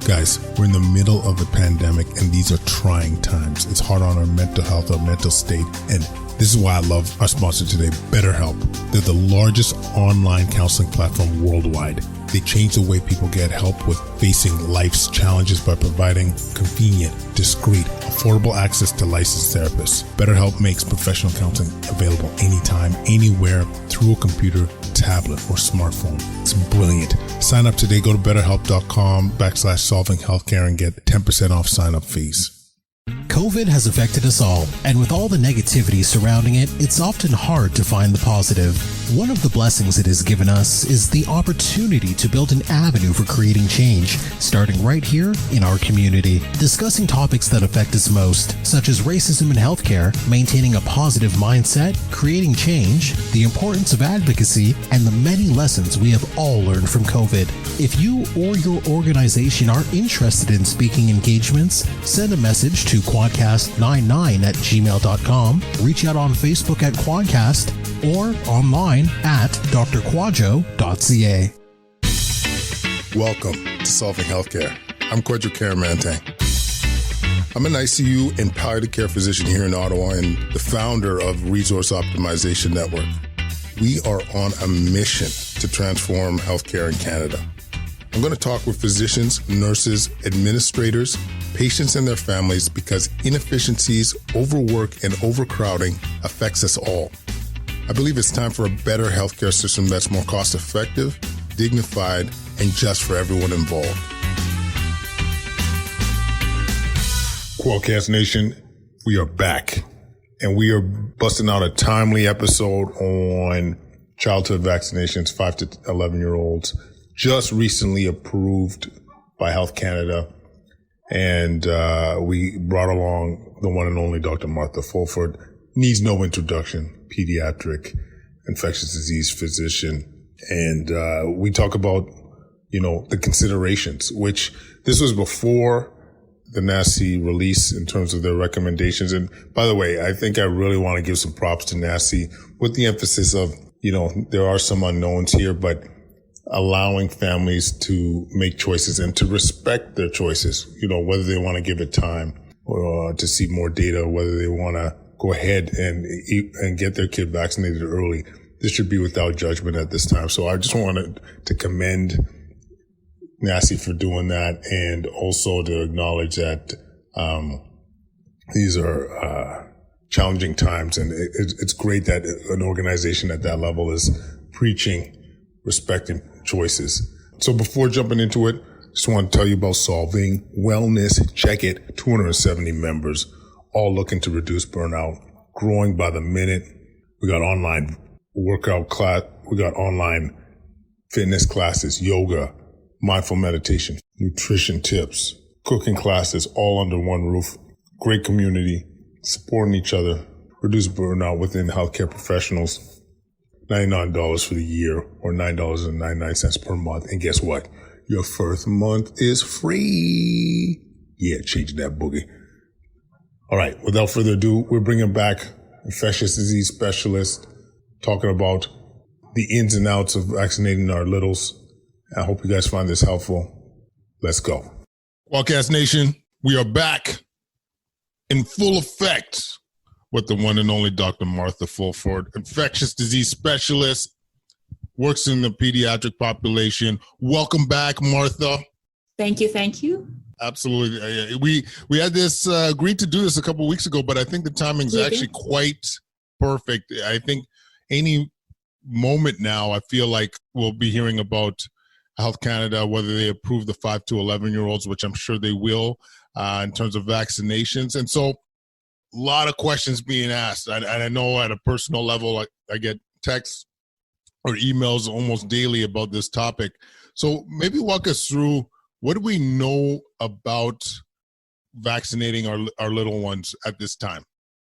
Guys, we're in the middle of a pandemic and these are trying times. It's hard on our mental health, our mental state, and this is why I love our sponsor today, BetterHelp. They're the largest online counseling platform worldwide. They change the way people get help with facing life's challenges by providing convenient, discreet, affordable access to licensed therapists. BetterHelp makes professional counseling available anytime, anywhere, through a computer, tablet, or smartphone. It's brilliant. Sign up today. Go to betterhelp.com/solvinghealthcare and get 10% off sign-up fees. COVID has affected us all, and with all the negativity surrounding it, it's often hard to find the positive. One of the blessings it has given us is the opportunity to build an avenue for creating change, starting right here in our community. Discussing topics that affect us most, such as racism in healthcare, maintaining a positive mindset, creating change, the importance of advocacy, and the many lessons we have all learned from COVID. If you or your organization are interested in speaking engagements, send a message to quadcast99@gmail.com, reach out on Facebook at Quadcast, or online at drkwadwo.ca. Welcome to Solving Healthcare. I'm Kwadwo Kyeremanteng. I'm an ICU and palliative care physician here in Ottawa and the founder of Resource Optimization Network. We are on a mission to transform healthcare in Canada. I'm going to talk with physicians, nurses, administrators, patients and their families because inefficiencies, overwork, and overcrowding affects us all. I believe it's time for a better healthcare system that's more cost-effective, dignified, and just for everyone involved. Quadcast Nation, we are back, and we are busting out a timely episode on childhood vaccinations, 5 to 11-year-olds, just recently approved by Health Canada. And we brought along the one and only Dr. Martha Fulford. Needs no introduction, pediatric infectious disease physician. And we talk about, the considerations, which this was before the NACI release in terms of their recommendations. And by the way, I think I really want to give some props to NACI with the emphasis of, there are some unknowns here, but allowing families to make choices and to respect their choices, whether they want to give it time or to see more data, whether they want to go ahead and get their kid vaccinated early. This should be without judgment at this time. So I just wanted to commend NACI for doing that and also to acknowledge that these are challenging times. And it's great that an organization at that level is preaching respecting choices. So before jumping into it, just want to tell you about Solving Wellness. Check it. 270 members, all looking to reduce burnout, growing by the minute. We got online workout class. We got online fitness classes, yoga, mindful meditation, nutrition tips, cooking classes, all under one roof. Great community, supporting each other, reduce burnout within healthcare professionals. $99 for the year or $9.99 per month. And guess what? Your first month is free. Yeah, change that boogie. All right. Without further ado, we're bringing back infectious disease specialist talking about the ins and outs of vaccinating our littles. I hope you guys find this helpful. Let's go. Quadcast Nation, we are back in full effect with the one and only Dr. Martha Fulford, infectious disease specialist, works in the pediatric population. Welcome back, Martha. Thank you. Thank you. Absolutely. We had this agreed to do this a couple of weeks ago, but I think the timing is actually quite perfect. I think any moment now, I feel like we'll be hearing about Health Canada, whether they approve the 5 to 11-year-olds, which I'm sure they will, in terms of vaccinations. And so, a lot of questions being asked. And I know at a personal level, I get texts or emails almost daily about this topic. So maybe walk us through, what do we know about vaccinating our little ones at this time?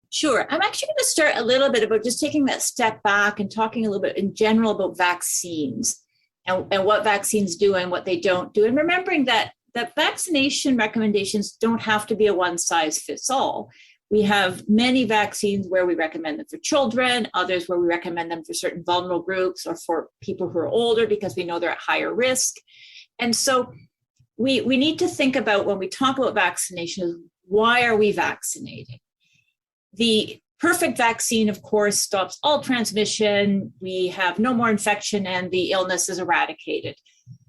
Sure. I'm actually going to start a little bit about just taking that step back and talking a little bit in general about vaccines and what vaccines do and what they don't do. And remembering that vaccination recommendations don't have to be a one size fits all. We have many vaccines where we recommend them for children, others where we recommend them for certain vulnerable groups or for people who are older because we know they're at higher risk. And so we need to think about when we talk about vaccination, why are we vaccinating? The perfect vaccine, of course, stops all transmission. We have no more infection and the illness is eradicated.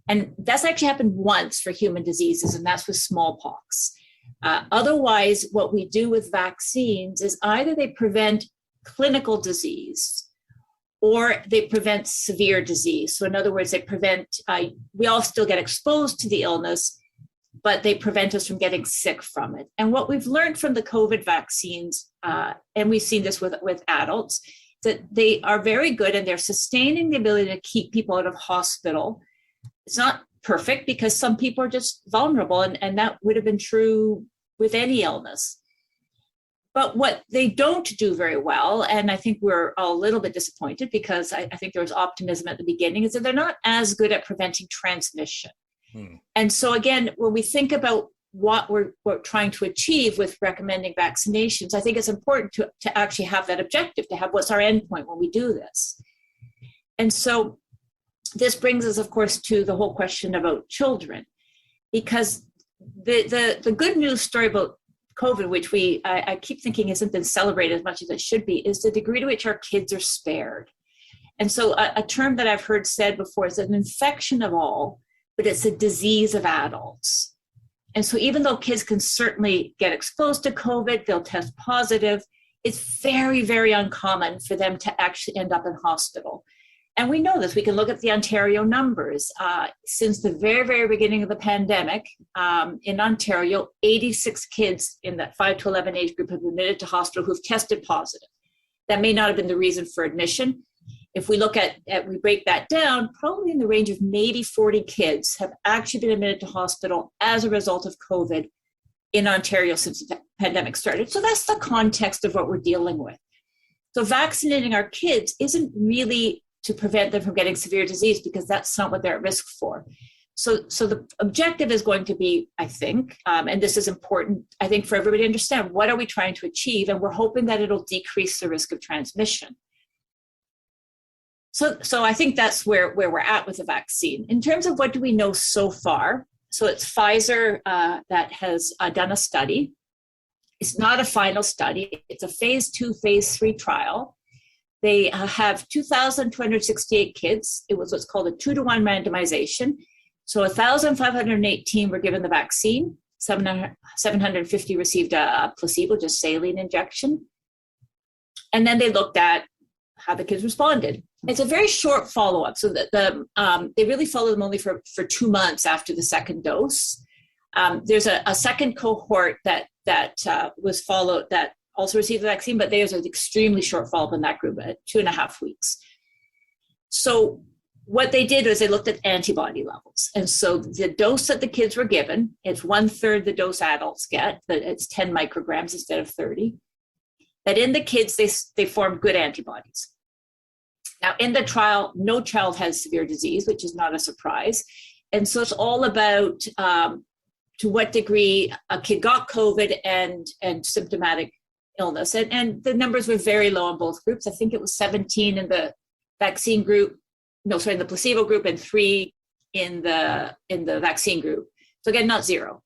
And that's actually happened once for human diseases, and that's with smallpox. Otherwise, what we do with vaccines is either they prevent clinical disease or they prevent severe disease. So in other words, they prevent, we all still get exposed to the illness, but they prevent us from getting sick from it. And what we've learned from the COVID vaccines, and we've seen this with adults, that they are very good and they're sustaining the ability to keep people out of hospital. It's not perfect because some people are just vulnerable, and that would have been true with any illness. But what they don't do very well, and I think we're all a little bit disappointed because I think there was optimism at the beginning, is that they're not as good at preventing transmission. And so again, when we think about what we're trying to achieve with recommending vaccinations, I think it's important to actually have that objective, to have what's our endpoint when we do this. And so this brings us, of course, to the whole question about children, because the good news story about COVID, which I keep thinking hasn't been celebrated as much as it should be, is the degree to which our kids are spared. And so a term that I've heard said before is an infection of all, but it's a disease of adults. And so even though kids can certainly get exposed to COVID, they'll test positive, it's very, very uncommon for them to actually end up in hospital. And we know this. We can look at the Ontario numbers. Since the very, very beginning of the pandemic, in Ontario, 86 kids in that 5 to 11 age group have been admitted to hospital who've tested positive. That may not have been the reason for admission. If we look at we break that down, probably in the range of maybe 40 kids have actually been admitted to hospital as a result of COVID in Ontario since the pandemic started. So that's the context of what we're dealing with. So vaccinating our kids isn't really to prevent them from getting severe disease, because that's not what they're at risk for. So the objective is going to be, I think, and this is important, I think, for everybody to understand, what are we trying to achieve? And we're hoping that it'll decrease the risk of transmission. So I think that's where we're at with the vaccine. In terms of what do we know so far, so it's Pfizer that has done a study. It's not a final study. It's a phase 2, phase 3 trial. They have 2,268 kids. It was what's called a 2-to-1 randomization. So 1,518 were given the vaccine. 750 received a placebo, just saline injection. And then they looked at how the kids responded. It's a very short follow-up, so that they really followed them only for 2 months after the second dose. There's a second cohort that was followed that also received the vaccine, but there's an extremely short follow-up in that group at 2.5 weeks. So what they did was they looked at antibody levels. And so the dose that the kids were given, it's 1/3 the dose adults get, but it's 10 micrograms instead of 30. That in the kids, they formed good antibodies. Now in the trial, no child has severe disease, which is not a surprise. And so it's all about to what degree a kid got COVID and symptomatic illness. And the numbers were very low in both groups. I think it was 17 in the vaccine group, in the placebo group, and 3 in the vaccine group. So again, not zero.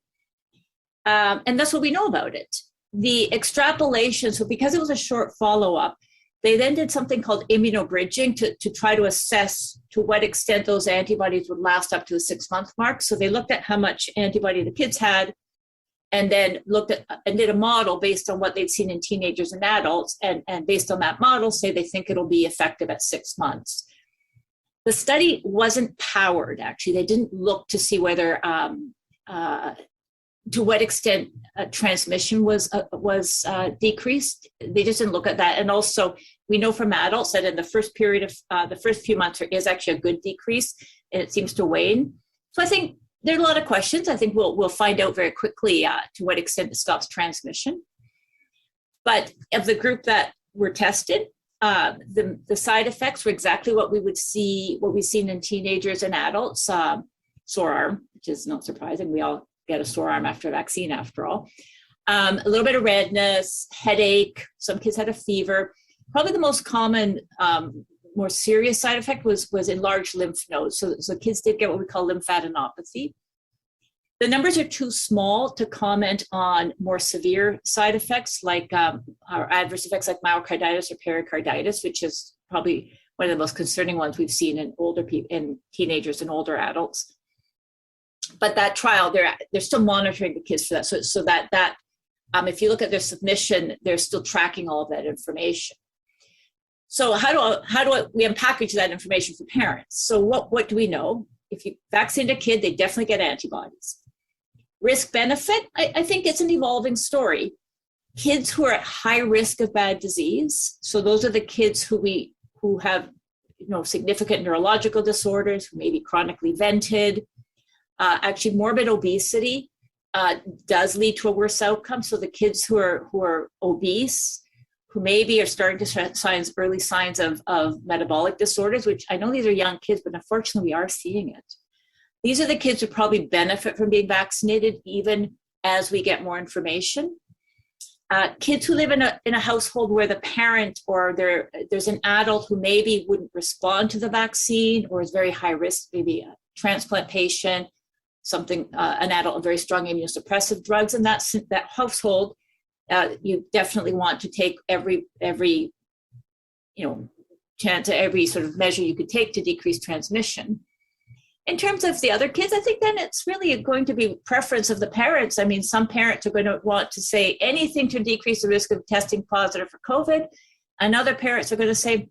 And that's what we know about it. The extrapolation, so because it was a short follow-up, they then did something called immunobridging to try to assess to what extent those antibodies would last up to the 6-month mark. So they looked at how much antibody the kids had, and then looked at and did a model based on what they'd seen in teenagers and adults, and based on that model, say they think it'll be effective at 6 months. The study wasn't powered, actually. They didn't look to see whether, to what extent transmission was decreased. They just didn't look at that. And also, we know from adults that in the first period of the first few months, there is actually a good decrease, and it seems to wane. So I think there are a lot of questions. I think we'll find out very quickly to what extent it stops transmission. But of the group that were tested, the side effects were exactly what we've seen in teenagers and adults. Sore arm, which is not surprising. We all get a sore arm after a vaccine, after all. A little bit of redness, headache. Some kids had a fever. Probably the most common, more serious side effect was enlarged lymph nodes. So kids did get what we call lymphadenopathy. The numbers are too small to comment on more severe side effects like or adverse effects like myocarditis or pericarditis, which is probably one of the most concerning ones we've seen in older people, in teenagers and older adults. But that trial, they're still monitoring the kids for that. So that if you look at their submission, they're still tracking all of that information. So how do we unpackage that information for parents? So what do we know? If you vaccinate a kid, they definitely get antibodies. Risk benefit, I think it's an evolving story. Kids who are at high risk of bad disease, so those are the kids who have significant neurological disorders, who may be chronically vented. Actually, morbid obesity does lead to a worse outcome. So the kids who are obese, who maybe are starting to show early signs of metabolic disorders, which I know these are young kids, but unfortunately we are seeing it. These are the kids who probably benefit from being vaccinated, even as we get more information. Kids who live in a household where the parent or there's an adult who maybe wouldn't respond to the vaccine or is very high risk, maybe a transplant patient, an adult on very strong immunosuppressive drugs in that household, you definitely want to take every chance, every sort of measure you could take to decrease transmission. In terms of the other kids, I think then it's really going to be preference of the parents. I mean, some parents are going to want to say anything to decrease the risk of testing positive for COVID, and other parents are going to say,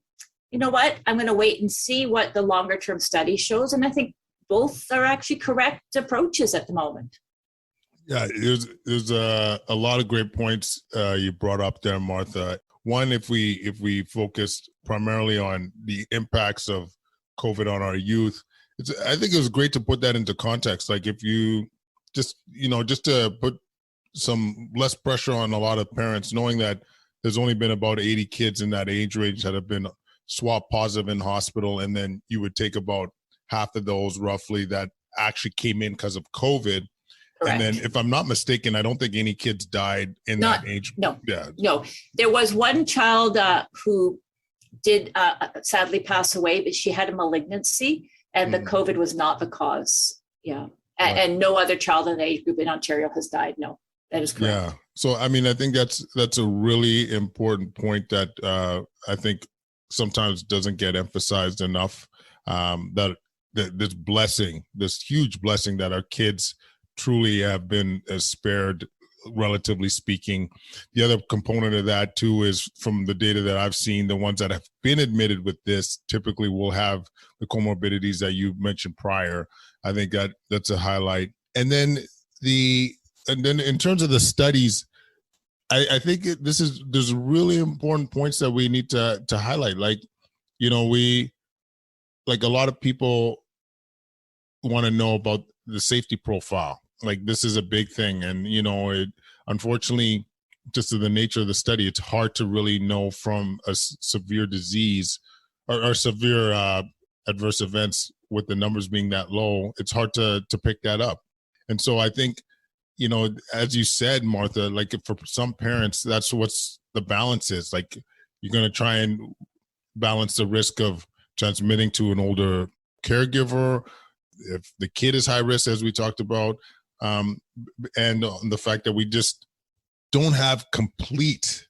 you know what, I'm going to wait and see what the longer term study shows. And I think both are actually correct approaches at the moment. Yeah, there's a lot of great points you brought up there, Martha. One, if we focused primarily on the impacts of COVID on our youth, I think it was great to put that into context. Like if you just to put some less pressure on a lot of parents, knowing that there's only been about 80 kids in that age range that have been swab positive in hospital, and then you would take about half of those roughly that actually came in because of COVID. Correct. And then if I'm not mistaken, I don't think any kids died in that age. No, yeah. No. There was one child who did sadly pass away, but she had a malignancy. And the COVID was not the cause. Yeah. And no other child in the age group in Ontario has died. No, that is correct. Yeah. So, I mean, I think that's a really important point that I think sometimes doesn't get emphasized enough, that this blessing, this huge blessing that our kids truly have been spared, relatively speaking. The other component of that too is, from the data that I've seen, the ones that have been admitted with this typically will have the comorbidities that you mentioned prior. I think that's a highlight. And then in terms of the studies, I think there's really important points that we need to highlight. Like, a lot of people want to know about the safety profile. Like, this is a big thing. And, unfortunately, just to the nature of the study, it's hard to really know from a severe disease or severe adverse events with the numbers being that low. It's hard to pick that up. And so I think, as you said, Martha, like for some parents, that's what's the balance is. Like, you're going to try and balance the risk of transmitting to an older caregiver, if the kid is high risk, as we talked about, and the fact that we just don't have complete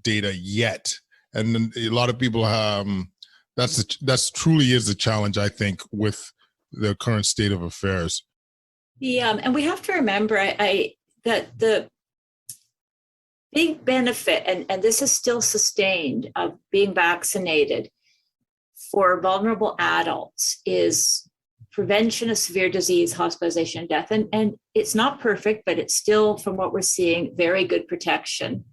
data yet. And then a lot of people that's truly is the challenge, I think, with the current state of affairs. Yeah, and we have to remember that the big benefit, and this is still sustained, of being vaccinated for vulnerable adults is prevention of severe disease, hospitalization, and death. And it's not perfect, but it's still, from what we're seeing, very good protection.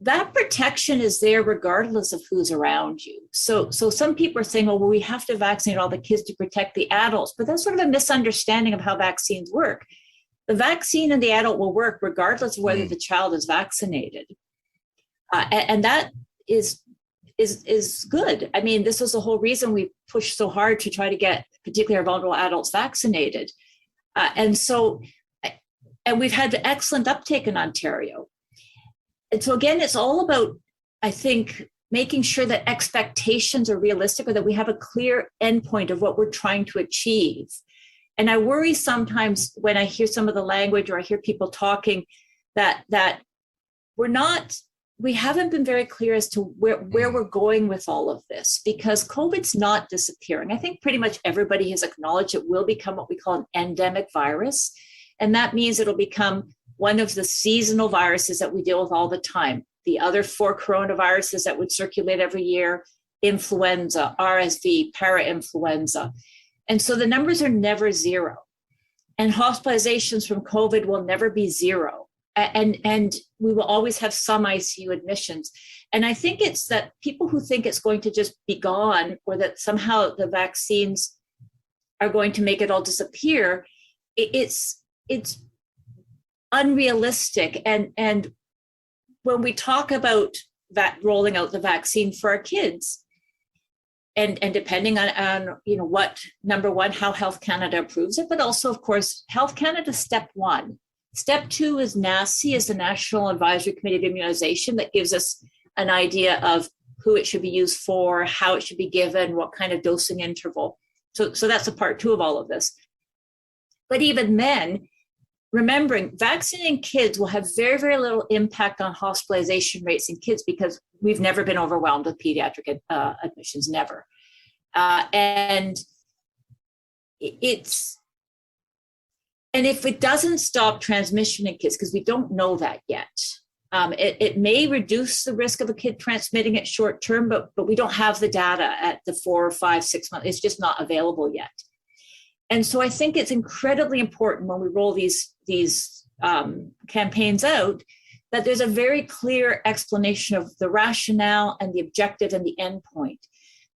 That protection is there regardless of who's around you. So some people are saying, well, we have to vaccinate all the kids to protect the adults, but that's sort of a misunderstanding of how vaccines work. The vaccine and the adult will work regardless of whether the child is vaccinated. And that is good. I mean, this was the whole reason we pushed so hard to try to get particularly our vulnerable adults vaccinated. And we've had excellent uptake in Ontario. And so again, it's all about, I think, making sure that expectations are realistic, or that we have a clear endpoint of what we're trying to achieve. And I worry sometimes when I hear some of the language or I hear people talking that we haven't been very clear as to where we're going with all of this, because COVID's not disappearing. I think pretty much everybody has acknowledged it will become what we call an endemic virus. And that means it'll become one of the seasonal viruses that we deal with all the time. The other 4 coronaviruses that would circulate every year, influenza, RSV, parainfluenza. And so the numbers are never zero. And hospitalizations from COVID will never be zero. And we will always have some ICU admissions. And I think it's that people who think it's going to just be gone, or that somehow the vaccines are going to make it all disappear, it's unrealistic. And when we talk about that rolling out the vaccine for our kids, and depending on what, number one, how Health Canada approves it, but also, of course, Health Canada step 1. Step 2 is NACI, is the National Advisory Committee of Immunization, that gives us an idea of who it should be used for, how it should be given, what kind of dosing interval. So that's a part 2 of all of this. But even then, remembering vaccinating kids will have very, very little impact on hospitalization rates in kids, because we've never been overwhelmed with pediatric admissions, never. And if it doesn't stop transmission in kids, because we don't know that yet, it may reduce the risk of a kid transmitting it short term, but we don't have the data at the 4, 5, 6 months. It's just not available yet. And so I think it's incredibly important when we roll these campaigns out, that there's a very clear explanation of the rationale and the objective and the endpoint.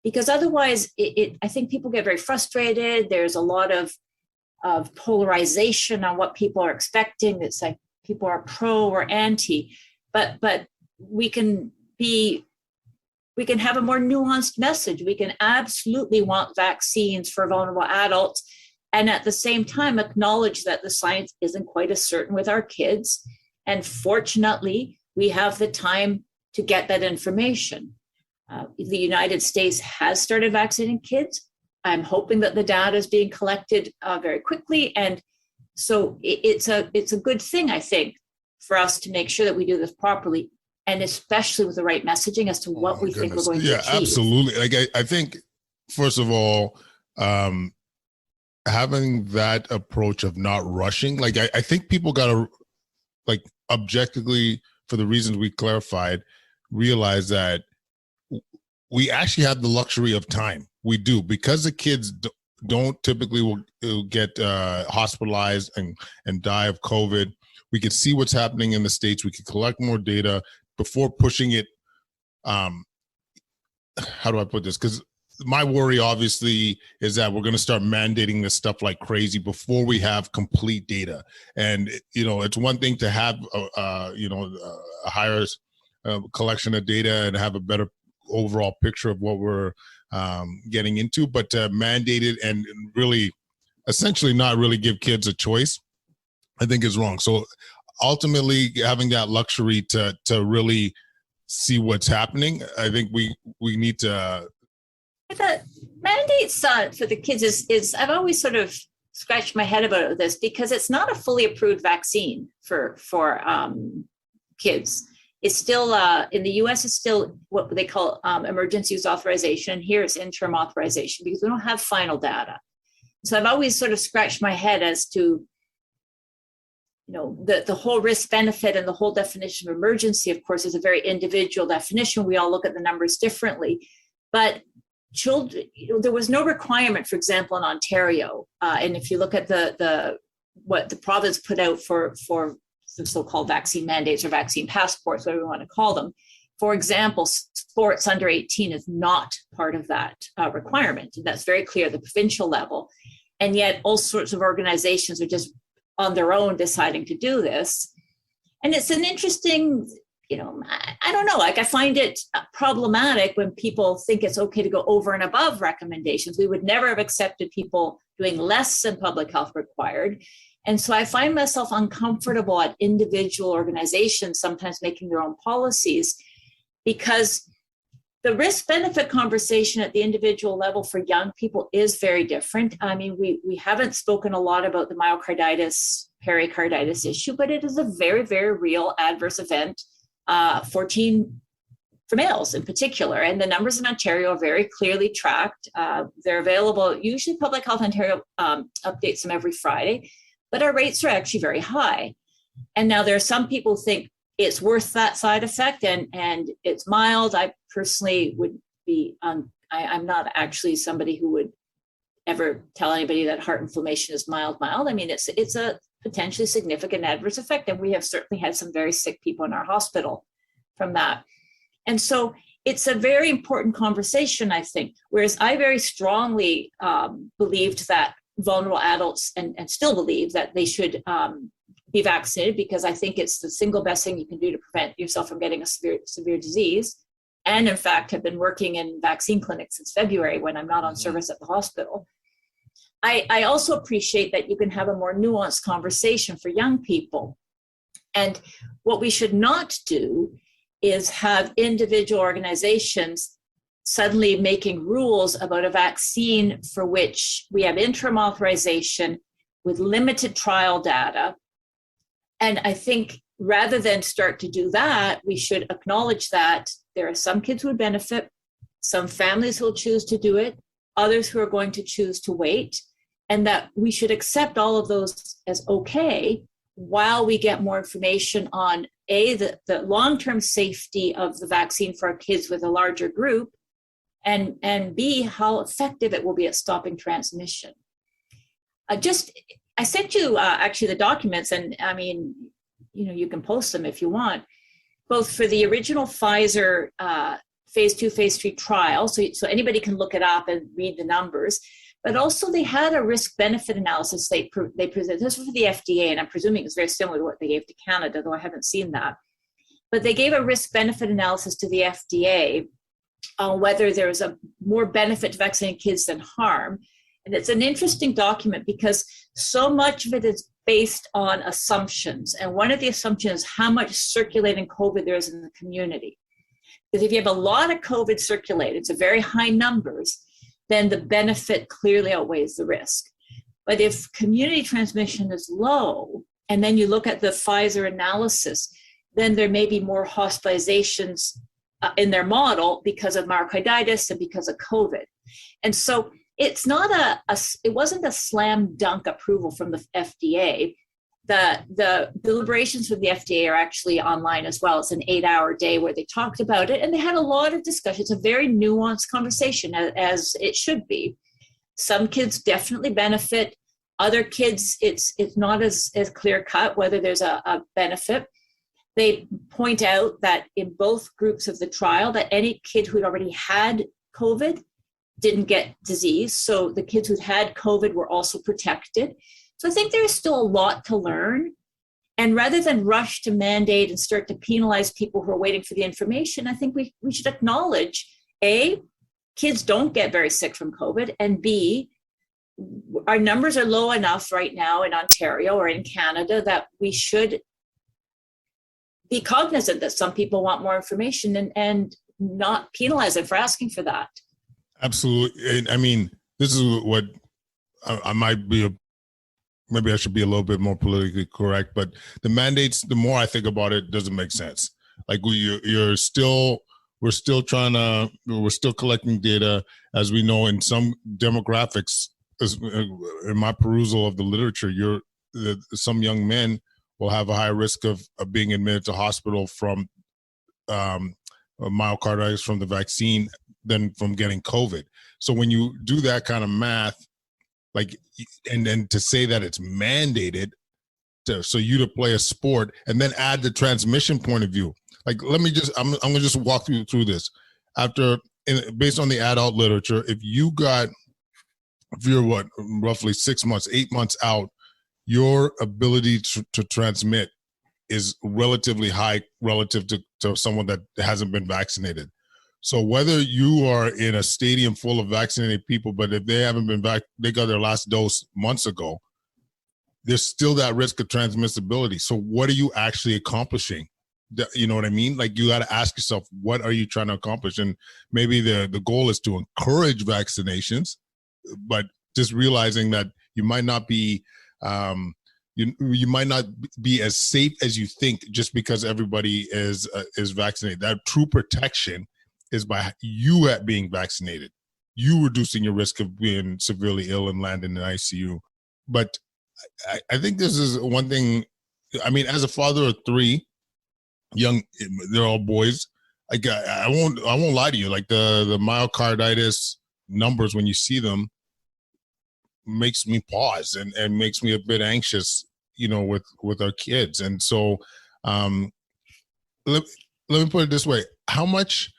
Because otherwise, I think people get very frustrated. There's a lot of polarization on what people are expecting. It's like people are pro or anti, but we can have a more nuanced message. We can absolutely want vaccines for vulnerable adults, and at the same time acknowledge that the science isn't quite as certain with our kids. And fortunately, we have the time to get that information. The United States has started vaccinating kids. I'm hoping that the data is being collected very quickly. And so it's a good thing, I think, for us to make sure that we do this properly, and especially with the right messaging as to what we think we're going to achieve. Yeah, absolutely. Like I think, first of all, having that approach of not rushing, like I think people got to, like, objectively, for the reasons we clarified, realize that we actually have the luxury of time. We do, because the kids don't typically will get hospitalized and die of COVID. We could see what's happening in the States. We could collect more data before pushing it. How do I put this? Because my worry, obviously, is that we're going to start mandating this stuff like crazy before we have complete data. And it's one thing to have a higher collection of data and have a better overall picture of what we're getting into, but to mandate it and really essentially not really give kids a choice, I think is wrong. So ultimately, having that luxury to really see what's happening, I think we need to. The mandates for the kids is I've always sort of scratched my head about this, because it's not a fully approved vaccine for kids. It's still, in the US, it's still what they call emergency use authorization. Here it's interim authorization, because we don't have final data. So I've always sort of scratched my head as to, the whole risk benefit and the whole definition of emergency, of course, is a very individual definition. We all look at the numbers differently. But children, there was no requirement, for example, in Ontario. And if you look at what the province put out for the so-called vaccine mandates or vaccine passports, whatever we want to call them. For example, sports under 18 is not part of that requirement. And that's very clear at the provincial level. And yet all sorts of organizations are just on their own deciding to do this. And it's an interesting, I don't know, like I find it problematic when people think it's okay to go over and above recommendations. We would never have accepted people doing less than public health required. And so I find myself uncomfortable at individual organizations sometimes making their own policies, because the risk-benefit conversation at the individual level for young people is very different. I mean, we haven't spoken a lot about the myocarditis, pericarditis issue, but it is a very, very real adverse event for males in particular. And the numbers in Ontario are very clearly tracked. They're available. Usually Public Health Ontario updates them every Friday, but our rates are actually very high. And now there are some people who think it's worth that side effect and it's mild. I personally would be, I'm not actually somebody who would ever tell anybody that heart inflammation is mild. I mean, it's a potentially significant adverse effect. And we have certainly had some very sick people in our hospital from that. And so it's a very important conversation, I think, whereas I very strongly believed that vulnerable adults and still believe that they should be vaccinated, because I think it's the single best thing you can do to prevent yourself from getting a severe disease. And in fact, have been working in vaccine clinics since February when I'm not on service at the hospital. I also appreciate that you can have a more nuanced conversation for young people. And what we should not do is have individual organizations suddenly making rules about a vaccine for which we have interim authorization with limited trial data. And I think rather than start to do that, we should acknowledge that there are some kids who would benefit, some families who will choose to do it, others who are going to choose to wait, and that we should accept all of those as okay while we get more information on the long-term safety of the vaccine for our kids with a larger group, and B, how effective it will be at stopping transmission. I sent you actually the documents, and I mean, you can post them if you want, both for the original Pfizer phase 2, phase 3 trial, so anybody can look it up and read the numbers, but also they had a risk-benefit analysis they presented. This was for the FDA, and I'm presuming it's very similar to what they gave to Canada, though I haven't seen that. But they gave a risk-benefit analysis to the FDA on whether there's a more benefit to vaccinating kids than harm. And it's an interesting document because so much of it is based on assumptions. And one of the assumptions is how much circulating COVID there is in the community. Because if you have a lot of COVID circulated, it's a very high numbers, then the benefit clearly outweighs the risk. But if community transmission is low, and then you look at the Pfizer analysis, then there may be more hospitalizations in their model because of myocarditis and because of COVID. And so it's not it wasn't a slam dunk approval from the FDA. The deliberations with the FDA are actually online as well. It's an 8-hour day where they talked about it, and they had a lot of discussion. It's a very nuanced conversation, as it should be. Some kids definitely benefit. Other kids, it's not as clear cut whether there's a benefit. They point out that in both groups of the trial, that any kid who'd already had COVID didn't get disease. So the kids who'd had COVID were also protected. So I think there's still a lot to learn. And rather than rush to mandate and start to penalize people who are waiting for the information, I think we should acknowledge, A, kids don't get very sick from COVID, and B, our numbers are low enough right now in Ontario or in Canada that we should be cognizant that some people want more information and not penalize them for asking for that. Absolutely. I mean, this is what I might be maybe I should be a little bit more politically correct, but the mandates, the more I think about it, doesn't make sense. Like we're still collecting data, as we know in some demographics. In my perusal of the literature, some young men will have a high risk of being admitted to hospital from myocarditis from the vaccine than from getting COVID. So when you do that kind of math, like, and then to say that it's mandated so you to play a sport and then add the transmission point of view. Like, I'm gonna just walk through this. Based on the adult literature, if you're roughly 6 months, 8 months out, your ability to transmit is relatively high relative to someone that hasn't been vaccinated. So whether you are in a stadium full of vaccinated people, but if they haven't been they got their last dose months ago, there's still that risk of transmissibility. So what are you actually accomplishing You know what I mean? Like, you got to ask yourself, what are you trying to accomplish? And maybe the goal is to encourage vaccinations, but just realizing that you might not be you might not be as safe as you think just because everybody is vaccinated. That true protection is by you at being vaccinated, you reducing your risk of being severely ill and landing in the ICU. But I think this is one thing. I mean, as a father of three young, they're all boys. Like, I won't lie to you. Like, the myocarditis numbers, when you see them, makes me pause and makes me a bit anxious, you know, with our kids. And so let me put it this way. How much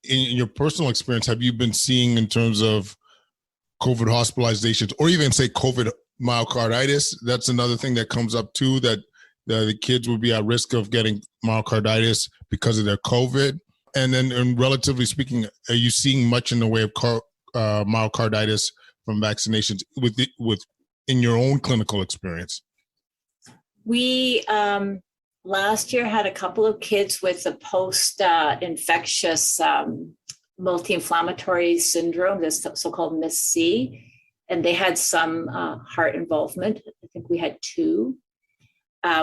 in your personal experience have you been seeing in terms of COVID hospitalizations, or even say COVID myocarditis? That's another thing that comes up too, that the kids would be at risk of getting myocarditis because of their COVID. And then, and relatively speaking, are you seeing much in the way of myocarditis from vaccinations in your own clinical experience? We last year had a couple of kids with a post-infectious multi-inflammatory syndrome, this so-called MIS-C, and they had some heart involvement. I think we had 2.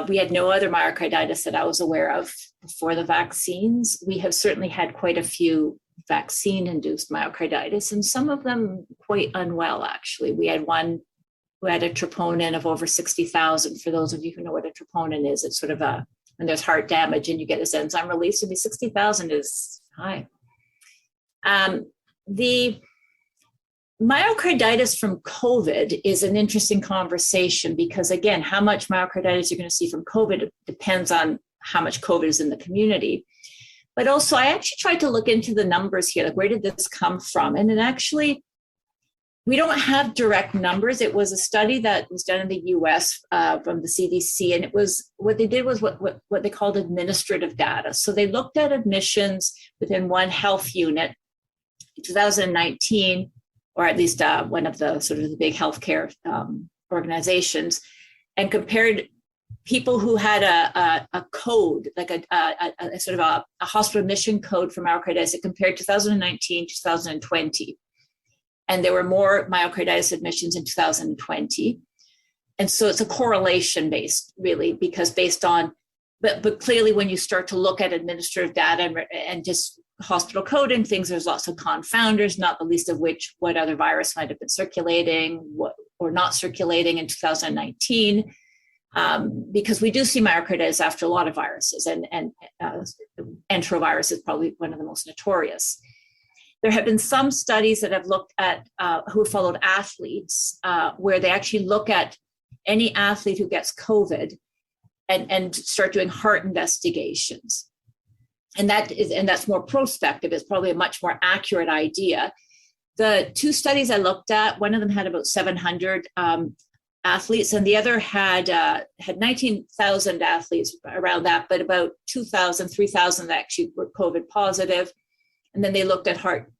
We had no other myocarditis that I was aware of before the vaccines. We have certainly had quite a few vaccine-induced myocarditis, and some of them quite unwell, actually. We had one who had a troponin of over 60,000. For those of you who know what a troponin is, it's sort of when there's heart damage and you get this enzyme release, 60,000 is high. The myocarditis from COVID is an interesting conversation because, again, how much myocarditis you're going to see from COVID depends on how much COVID is in the community. But also, I actually tried to look into the numbers here, like, where did this come from? And it actually, we don't have direct numbers. It was a study that was done in the US from the CDC, and it was, what they did was what they called administrative data. So they looked at admissions within one health unit in 2019, or at least one of the sort of the big healthcare organizations, and compared people who had a code, like a sort of a hospital admission code for myocarditis. It compared 2019 to 2020. And there were more myocarditis admissions in 2020. And so it's a correlation based, really, because based on, but clearly when you start to look at administrative data and just hospital coding things, there's lots of confounders, not the least of which what other virus might have been circulating or not circulating in 2019. Because we do see myocarditis after a lot of viruses, and enterovirus is probably one of the most notorious. There have been some studies that have looked at who followed athletes, where they actually look at any athlete who gets COVID and start doing heart investigations. And that's more prospective. It's probably a much more accurate idea. The 2 studies I looked at, one of them had about 700 athletes, and the other had 19,000 athletes around that, but about 2,000, 3,000 actually were COVID positive. And then they looked at heart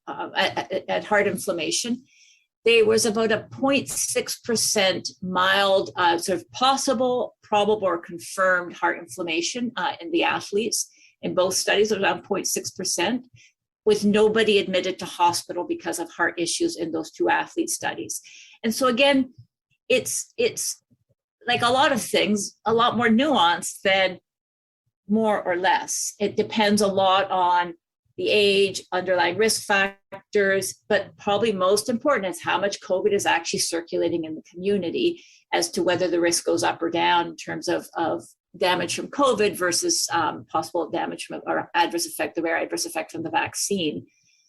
inflammation. There was about a 0.6% mild, sort of possible, probable, or confirmed heart inflammation in the athletes. In both studies, it was around 0.6%, with nobody admitted to hospital because of heart issues in those 2 athlete studies. And so again, it's like a lot of things, a lot more nuanced than more or less. It depends a lot on the age, underlying risk factors, but probably most important is how much COVID is actually circulating in the community as to whether the risk goes up or down in terms of damage from COVID versus possible damage from or adverse effect, the rare adverse effect from the vaccine.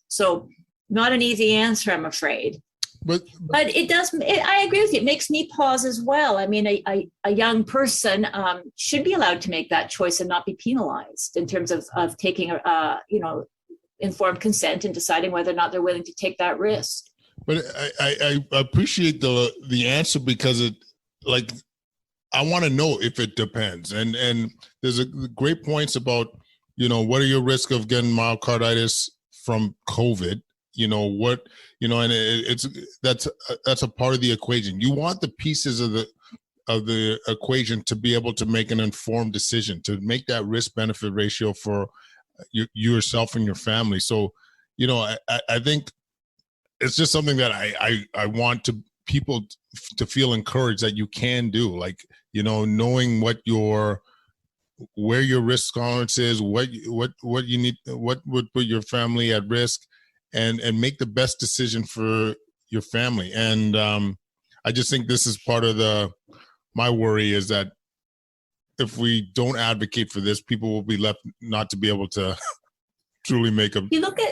So not an easy answer, I'm afraid. But it does, I agree with you. It makes me pause as well. I mean, a young person should be allowed to make that choice and not be penalized in terms of taking informed consent and deciding whether or not they're willing to take that risk. But I appreciate the answer, because it, like, I want to know if it depends. And there's great points about, what are your risk of getting myocarditis from COVID? And that's a part of the equation. You want the pieces of the equation to be able to make an informed decision, to make that risk benefit ratio for yourself and your family. So, I think it's just something that I want people to feel encouraged that you can do, like, knowing where your risk tolerance is, what you need, what would put your family at risk, and make the best decision for your family. And I just think this is part of my worry is that if we don't advocate for this, people will be left not to be able to truly make a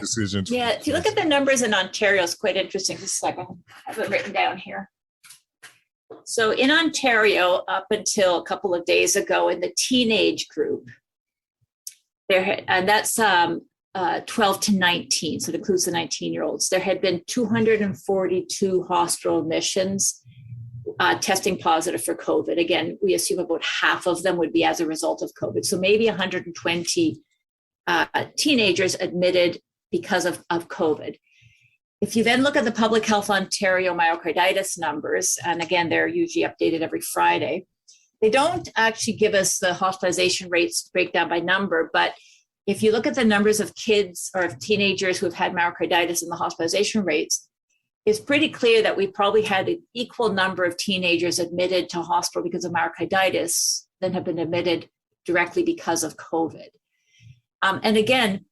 decision. Yeah, if you look at the numbers in Ontario, it's quite interesting. Just a second, I have it written down here. So in Ontario, up until a couple of days ago, in the teenage group, and that's 12 to 19, so it includes the 19-year-olds, there had been 242 hospital admissions testing positive for COVID. Again, we assume about half of them would be as a result of COVID. So maybe 120 teenagers admitted because of COVID. If you then look at the Public Health Ontario myocarditis numbers, and again, they're usually updated every Friday, they don't actually give us the hospitalization rates breakdown by number, but if you look at the numbers of kids or of teenagers who have had myocarditis and the hospitalization rates, it's pretty clear that we probably had an equal number of teenagers admitted to hospital because of myocarditis than have been admitted directly because of COVID. And again,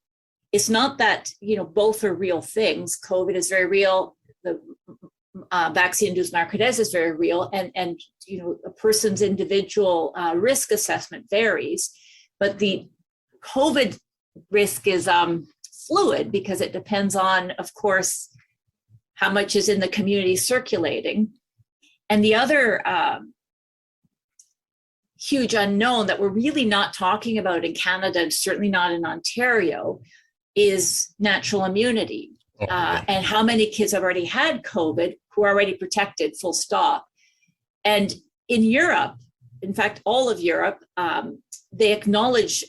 it's not that, both are real things. COVID is very real. The vaccine-induced myocarditis is very real. And a person's individual risk assessment varies. But the COVID risk is fluid because it depends on, of course, how much is in the community circulating. And the other huge unknown that we're really not talking about in Canada, and certainly not in Ontario, is natural immunity. And how many kids have already had COVID who are already protected, full stop. And in Europe, in fact, all of Europe, they acknowledge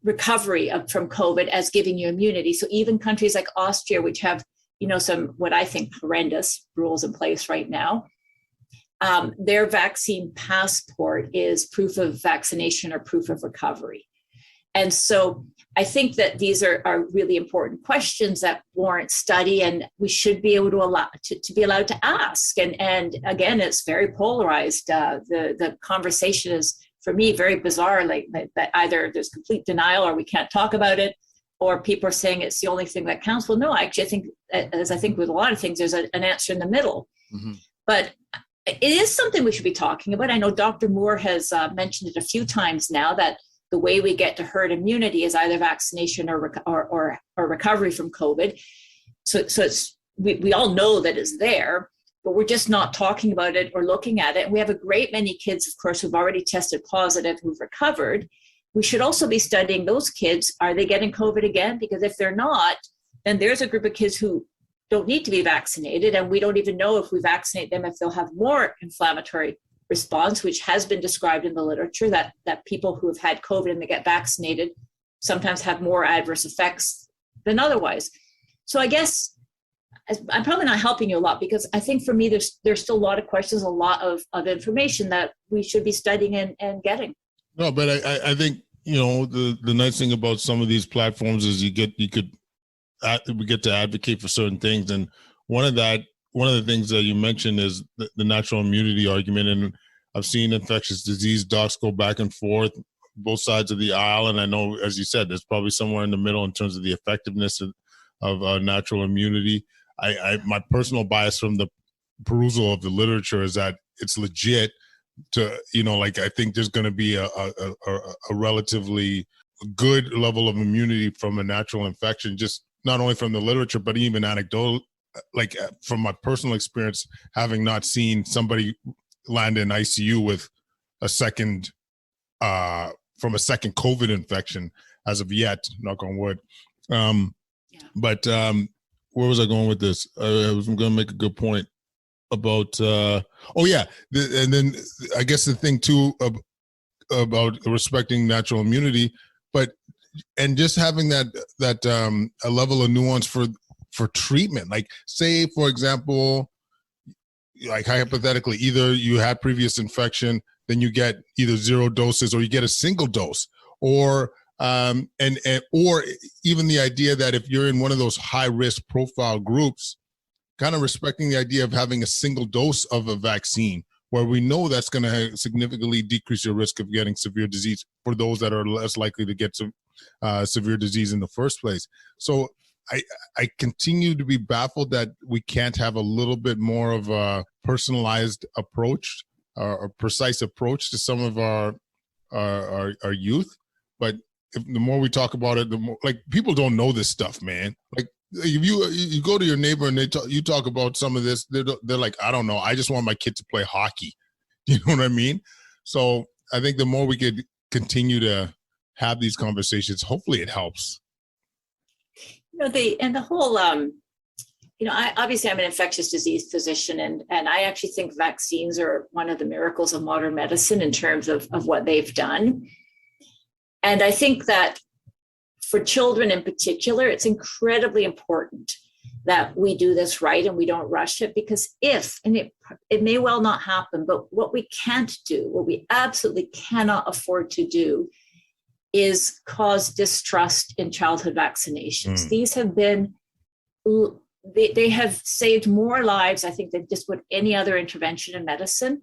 recovery from COVID as giving you immunity. So even countries like Austria, which have, some what I think horrendous rules in place right now, their vaccine passport is proof of vaccination or proof of recovery. And so I think that these are really important questions that warrant study, and we should be able to be allowed to ask. And again, it's very polarized. The conversation is, for me, very bizarre, like that either there's complete denial or we can't talk about it, or people are saying it's the only thing that counts. Well, no, actually, I think, as I think with a lot of things, there's an answer in the middle. Mm-hmm. But it is something we should be talking about. I know Dr. Moore has mentioned it a few times now, that the way we get to herd immunity is either vaccination or recovery from COVID. So it's we all know that it's there, but we're just not talking about it or looking at it. And we have a great many kids, of course, who've already tested positive, who've recovered. We should also be studying those kids. Are they getting COVID again? Because if they're not, then there's a group of kids who don't need to be vaccinated, and we don't even know if we vaccinate them if they'll have more inflammatory response, which has been described in the literature, that people who have had COVID and they get vaccinated sometimes have more adverse effects than otherwise. So I guess I'm probably not helping you a lot, because I think for me, there's still a lot of questions, a lot of information that we should be studying and getting. No, but I think, the nice thing about some of these platforms is we get to advocate for certain things. And one of the things that you mentioned is the natural immunity argument. And I've seen infectious disease docs go back and forth, both sides of the aisle. And I know, as you said, there's probably somewhere in the middle in terms of the effectiveness of natural immunity. My personal bias from the perusal of the literature is that it's legit to, I think there's going to be a relatively good level of immunity from a natural infection, just not only from the literature, but even anecdotal, like from my personal experience, having not seen somebody land in ICU with a second from a second COVID infection as of yet, knock on wood. But where was I going with this? I was going to make a good point about, and then I guess the thing too about respecting natural immunity, and just having that a level of nuance for treatment. Like, say, for example, like hypothetically, either you had previous infection, then you get either 0 doses or you get a single dose, or or even the idea that if you're in one of those high risk profile groups, kind of respecting the idea of having a single dose of a vaccine, where we know that's going to significantly decrease your risk of getting severe disease for those that are less likely to get severe disease in the first place. So I continue to be baffled that we can't have a little bit more of a personalized approach or precise approach to some of our youth. But the more we talk about it, the more, like, people don't know this stuff, man. Like, if you go to your neighbor and you talk about some of this, they're like, I don't know, I just want my kid to play hockey. You know what I mean? So I think the more we could continue to have these conversations, hopefully it helps. The whole, I'm an infectious disease physician, and I actually think vaccines are one of the miracles of modern medicine in terms of what they've done. And I think that for children in particular, it's incredibly important that we do this right and we don't rush it, because it may well not happen, but what we can't do, what we absolutely cannot afford to do, is cause distrust in childhood vaccinations. These have been, they have saved more lives, I think, than just with any other intervention in medicine.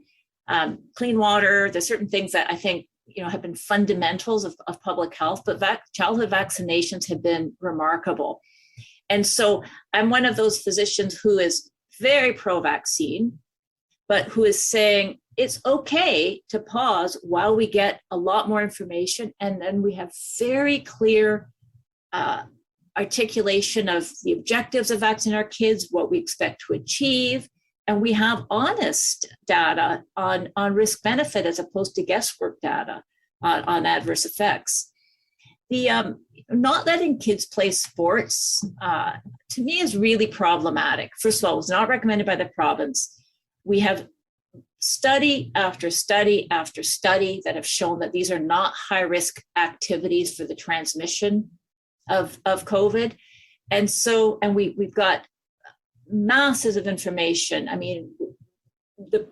Clean water, there's certain things that I think, have been fundamentals of public health, but childhood vaccinations have been remarkable. And so I'm one of those physicians who is very pro-vaccine, but who is saying it's okay to pause while we get a lot more information, and then we have very clear articulation of the objectives of vaccinating our kids, what we expect to achieve, and we have honest data on risk benefit as opposed to guesswork data on adverse effects. The not letting kids play sports, to me, is really problematic. First of all, it's not recommended by the province. We have study after study after study that have shown that these are not high-risk activities for the transmission of COVID. And we've got masses of information. I mean, the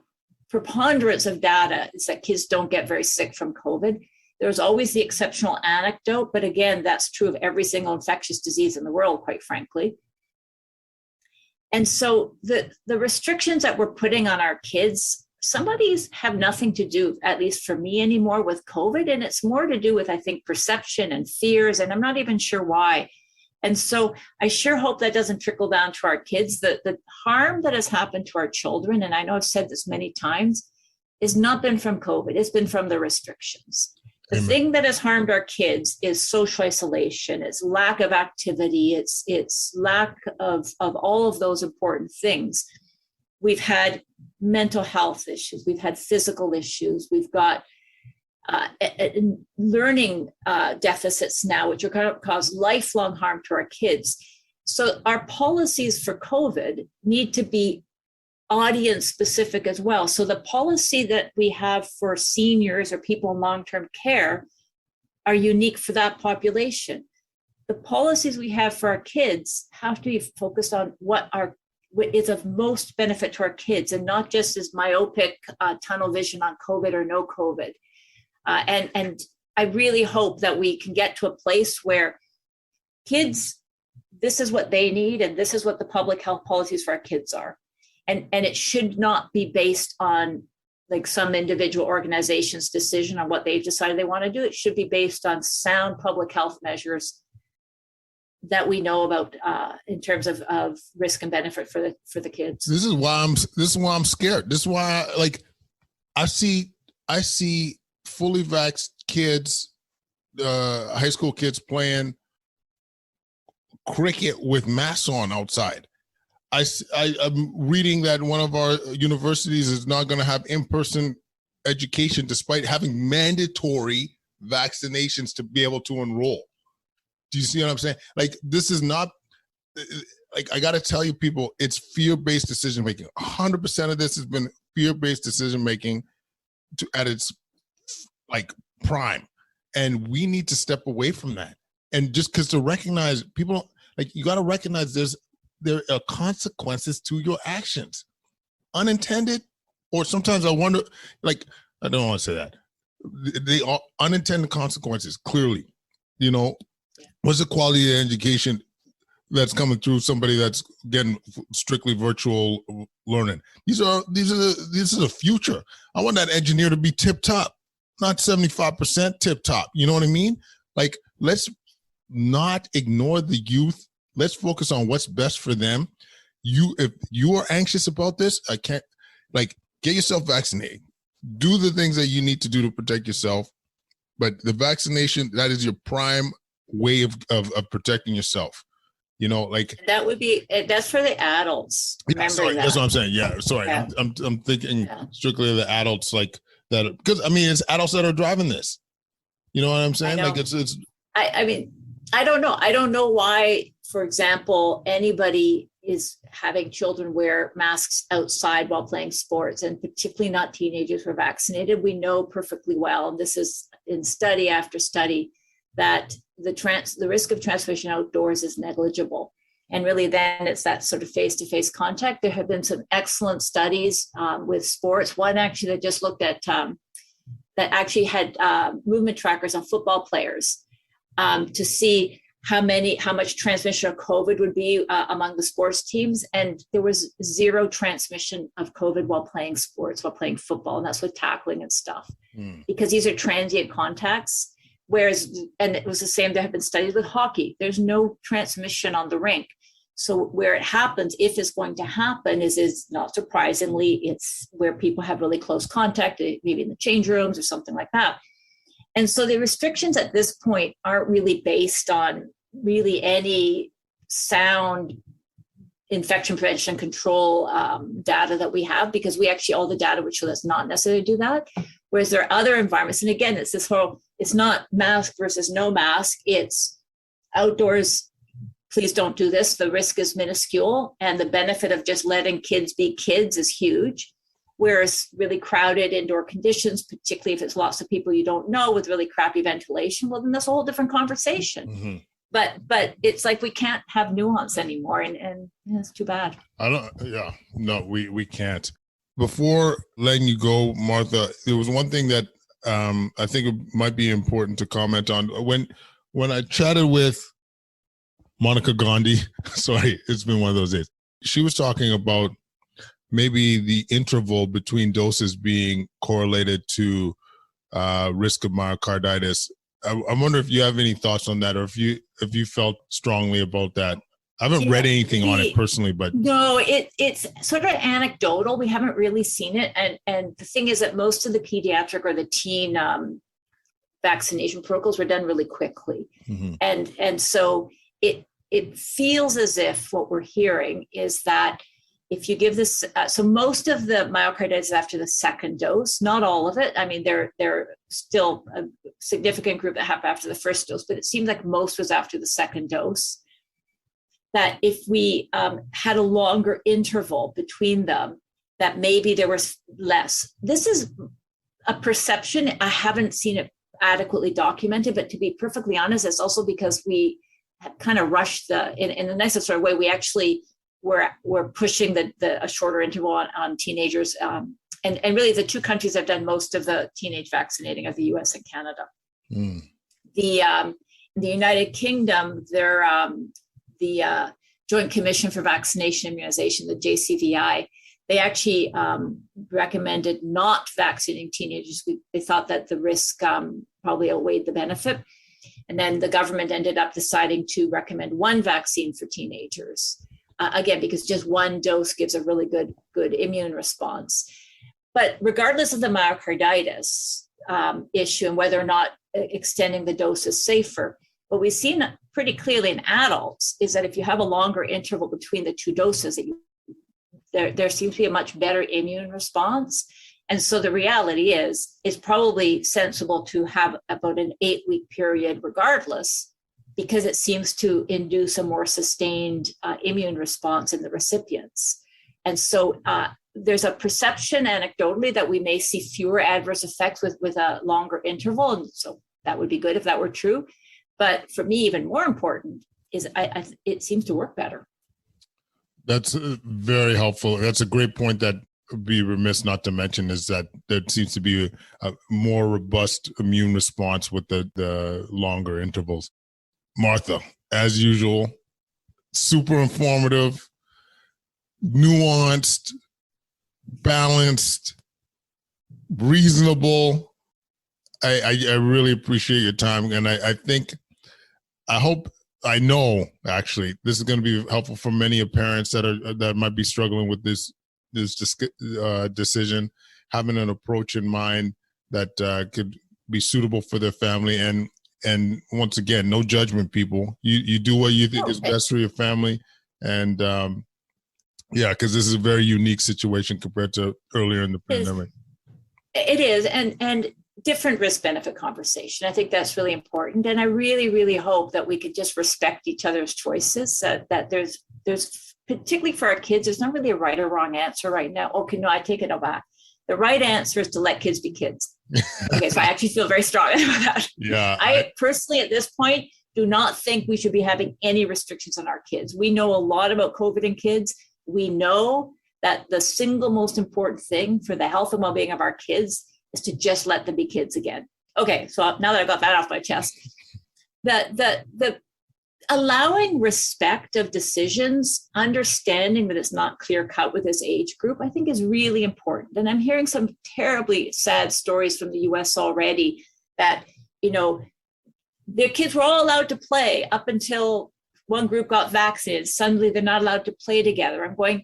preponderance of data is that kids don't get very sick from COVID. There's always the exceptional anecdote, but again, that's true of every single infectious disease in the world, quite frankly. And so the restrictions that we're putting on our kids, some of these have nothing to do, at least for me anymore, with COVID. And it's more to do with, I think, perception and fears, and I'm not even sure why. And so I sure hope that doesn't trickle down to our kids. The harm that has happened to our children, and I know I've said this many times, has not been from COVID. It's been from the restrictions. The thing that has harmed our kids is social isolation, it's lack of activity, it's lack of all of those important things. We've had mental health issues, we've had physical issues, we've got learning deficits now, which are going to cause lifelong harm to our kids. So our policies for COVID need to be audience specific as well. So the policy that we have for seniors or people in long-term care are unique for that population. The policies we have for our kids have to be focused on what is of most benefit to our kids, and not just as myopic tunnel vision on COVID or no COVID. And I really hope that we can get to a place where kids, this is what they need, and this is what the public health policies for our kids are. And it should not be based on like some individual organization's decision on what they've decided they want to do. It should be based on sound public health measures that we know about in terms of risk and benefit for the kids. This is why I'm scared. This is why I see fully vaxxed kids, high school kids playing cricket with masks on outside. I'm reading that one of our universities is not going to have in-person education despite having mandatory vaccinations to be able to enroll. Do you see what I'm saying? Like, this is not, like, I got to tell you people, it's fear-based decision-making. 100% of this has been fear-based decision-making at its like prime. And we need to step away from that. And just because to recognize people, like, you got to recognize there are consequences to your actions. unintended, or sometimes I wonder, like, I don't want to say that. They are unintended consequences, clearly. You know, what's the quality of education that's coming through somebody that's getting strictly virtual learning? This is a future. I want that engineer to be tip top, not 75% tip top. You know what I mean? Like, let's not ignore the youth. Let's focus on what's best for them. If you are anxious about this, get yourself vaccinated. Do the things that you need to do to protect yourself. But the vaccination, that is your prime way of protecting yourself. You know, like that's for the adults. Sorry, that's what I'm saying. Yeah, sorry. Yeah. I'm thinking strictly of the adults, like that, because I mean, it's adults that are driving this. You know what I'm saying? Like it's. I mean, I don't know. I don't know why, for example, anybody is having children wear masks outside while playing sports, and particularly not teenagers who are vaccinated. We know perfectly well, and this is in study after study, that the risk of transmission outdoors is negligible. And really then it's that sort of face-to-face contact. There have been some excellent studies with sports. One actually that just looked at, that actually had movement trackers on football players to see how much transmission of COVID would be among the sports teams. And there was zero transmission of COVID while playing sports, while playing football. And that's with tackling and stuff, because these are transient contacts. Whereas, and it was the same, there have been studies with hockey. There's no transmission on the rink. So where it happens, if it's going to happen, is not surprisingly, it's where people have really close contact, maybe in the change rooms or something like that. And so the restrictions at this point aren't really based on really any sound infection prevention and control data that we have, because we actually, all the data would show that's not necessary to do that. Whereas there are other environments, and again, it's this whole, it's not mask versus no mask, it's outdoors, please don't do this, the risk is minuscule, and the benefit of just letting kids be kids is huge. Whereas really crowded indoor conditions, particularly if it's lots of people you don't know with really crappy ventilation, well, then that's a whole different conversation. Mm-hmm. But it's like we can't have nuance anymore, and it's too bad. We can't. Before letting you go, Martha, there was one thing that I think it might be important to comment on. When I chatted with Monica Gandhi, sorry, it's been one of those days, she was talking about maybe the interval between doses being correlated to risk of myocarditis. I wonder if you have any thoughts on that, or if you felt strongly about that. I haven't read anything on it personally, but no, it's sort of anecdotal. We haven't really seen it, and the thing is that most of the pediatric or the teen vaccination protocols were done really quickly, mm-hmm. and so it feels as if what we're hearing is that if you give this, so most of the myocarditis is after the second dose, not all of it. I mean, there still a significant group that happened after the first dose, but it seems like most was after the second dose. That if we had a longer interval between them, that maybe there was less. This is a perception. I haven't seen it adequately documented, but to be perfectly honest, it's also because we kind of rushed in the nicest sort of way. We actually we're pushing a shorter interval on teenagers. And really the two countries that have done most of the teenage vaccinating are the US and Canada. Mm. The United Kingdom, the Joint Commission for Vaccination Immunization, the JCVI, they actually recommended not vaccinating teenagers. They thought that the risk probably outweighed the benefit. And then the government ended up deciding to recommend one vaccine for teenagers. Again, because just one dose gives a really good immune response. But regardless of the myocarditis issue and whether or not extending the dose is safer, what we've seen pretty clearly in adults is that if you have a longer interval between the two doses, there seems to be a much better immune response. And so the reality is, it's probably sensible to have about an 8-week period regardless, because it seems to induce a more sustained immune response in the recipients. And so there's a perception anecdotally that we may see fewer adverse effects with a longer interval. And so that would be good if that were true. But for me, even more important is it seems to work better. That's very helpful. That's a great point that be remiss not to mention is that there seems to be a more robust immune response with the longer intervals. Martha, as usual, super informative, nuanced, balanced, reasonable. I really appreciate your time. And I know actually this is going to be helpful for many parents that might be struggling with this decision, having an approach in mind that could be suitable for their family. And once again, no judgment, people. You do what you think is best for your family. And because this is a very unique situation compared to earlier in the pandemic. It is. And different risk-benefit conversation. I think that's really important. And I really, really hope that we could just respect each other's choices, that there's particularly for our kids, there's not really a right or wrong answer right now. Okay, no, I take it all back. The right answer is to let kids be kids. Okay, so I actually feel very strong about that. Yeah. I personally, at this point, do not think we should be having any restrictions on our kids. We know a lot about COVID and kids. We know that the single most important thing for the health and well-being of our kids is to just let them be kids again. Okay, so now that I got that off my chest, the allowing respect of decisions, understanding that it's not clear cut with this age group, I think is really important. And I'm hearing some terribly sad stories from the US already that, their kids were all allowed to play up until one group got vaccinated. Suddenly they're not allowed to play together. I'm going,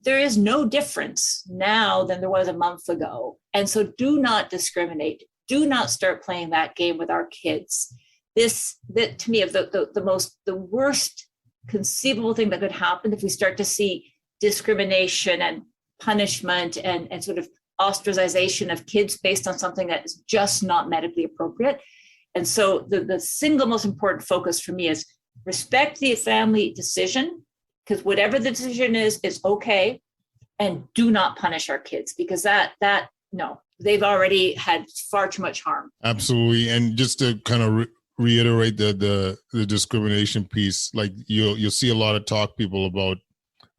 there is no difference now than there was a month ago. And so do not discriminate. Do not start playing that game with our kids. That to me, of the worst conceivable thing that could happen if we start to see discrimination and punishment and sort of ostracization of kids based on something that is just not medically appropriate. And so the single most important focus for me is respect the family decision, because whatever the decision is okay, and do not punish our kids, because no, they've already had far too much harm. Absolutely. And just to kind of reiterate the discrimination piece, like you'll see a lot of talk people about,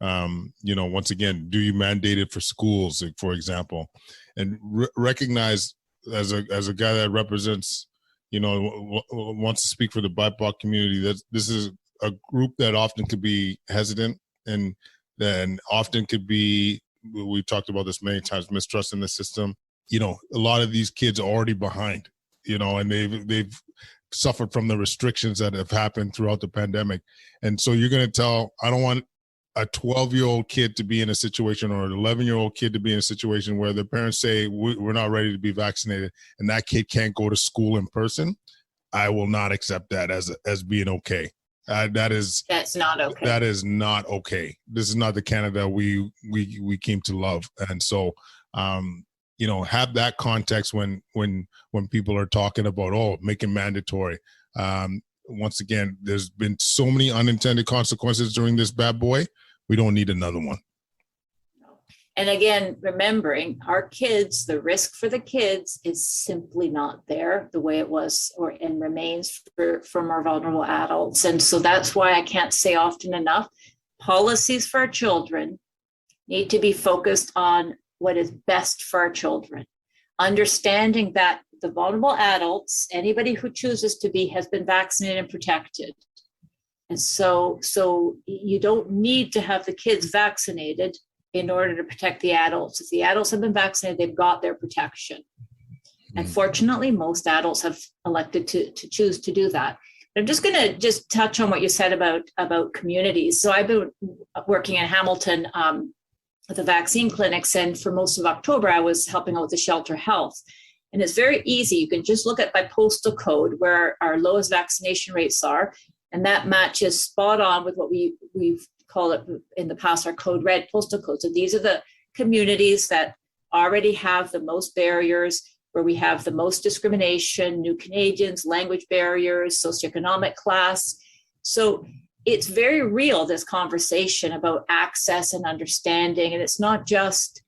once again, do you mandate it for schools, for example, and recognize as a guy that represents, wants to speak for the BIPOC community, that this is a group that often could be hesitant and then often could be, we've talked about this many times, mistrusting the system. A lot of these kids are already behind, and they've suffered from the restrictions that have happened throughout the pandemic. And so you're going to I don't want a 12-year-old kid to be in a situation, or an 11-year-old kid to be in a situation where the parents say, we're not ready to be vaccinated, and that kid can't go to school in person. I will not accept that as being okay. That's not okay. That is not okay. This is not the Canada we came to love. And so, have that context when people are talking about, making mandatory. Once again, there's been so many unintended consequences during this bad boy. We don't need another one. And again, remembering our kids, the risk for the kids is simply not there the way it was and remains for more vulnerable adults. And so that's why I can't say often enough, policies for our children need to be focused on what is best for our children. Understanding that the vulnerable adults, anybody who chooses to be, has been vaccinated and protected. And so you don't need to have the kids vaccinated in order to protect the adults. If the adults have been vaccinated, they've got their protection. And fortunately, most adults have elected to choose to do that. I'm just going to touch on what you said about communities. So I've been working in Hamilton at the vaccine clinics, and for most of October, I was helping out with the shelter health. And it's very easy. You can just look at by postal code where our lowest vaccination rates are, and that matches spot on with what we've called it in the past, our code red postal code. So these are the communities that already have the most barriers, where we have the most discrimination, new Canadians, language barriers, socioeconomic class. So it's very real, this conversation about access and understanding. And it's not just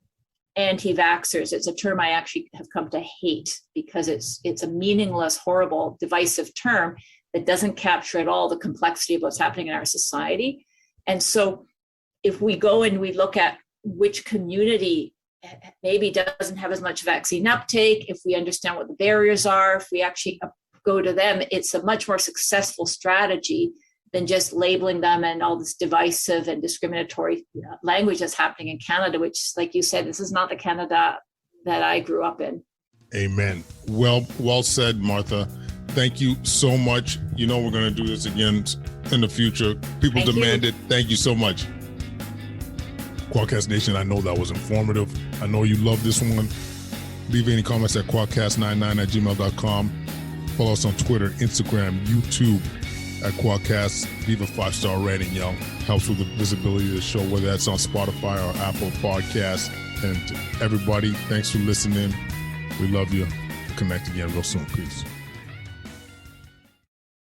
anti-vaxxers. It's a term I actually have come to hate, because it's a meaningless, horrible, divisive term that doesn't capture at all the complexity of what's happening in our society. And so if we go and we look at which community maybe doesn't have as much vaccine uptake, if we understand what the barriers are, if we actually go to them, it's a much more successful strategy than just labeling them and all this divisive and discriminatory language that's happening in Canada, which, like you said, this is not the Canada that I grew up in. Amen. Well said, Martha. Thank you so much. You know, we're going to do this again in the future. People demand it. Thank you so much. Kwadcast Nation, I know that was informative. I know you love this one. Leave any comments at kwadcast99@gmail.com. Follow us on Twitter, Instagram, YouTube at Kwadcast. Leave a 5-star rating, y'all. Helps with the visibility of the show, whether that's on Spotify or Apple Podcasts. And everybody, thanks for listening. We love you. We'll connect again real soon. Peace.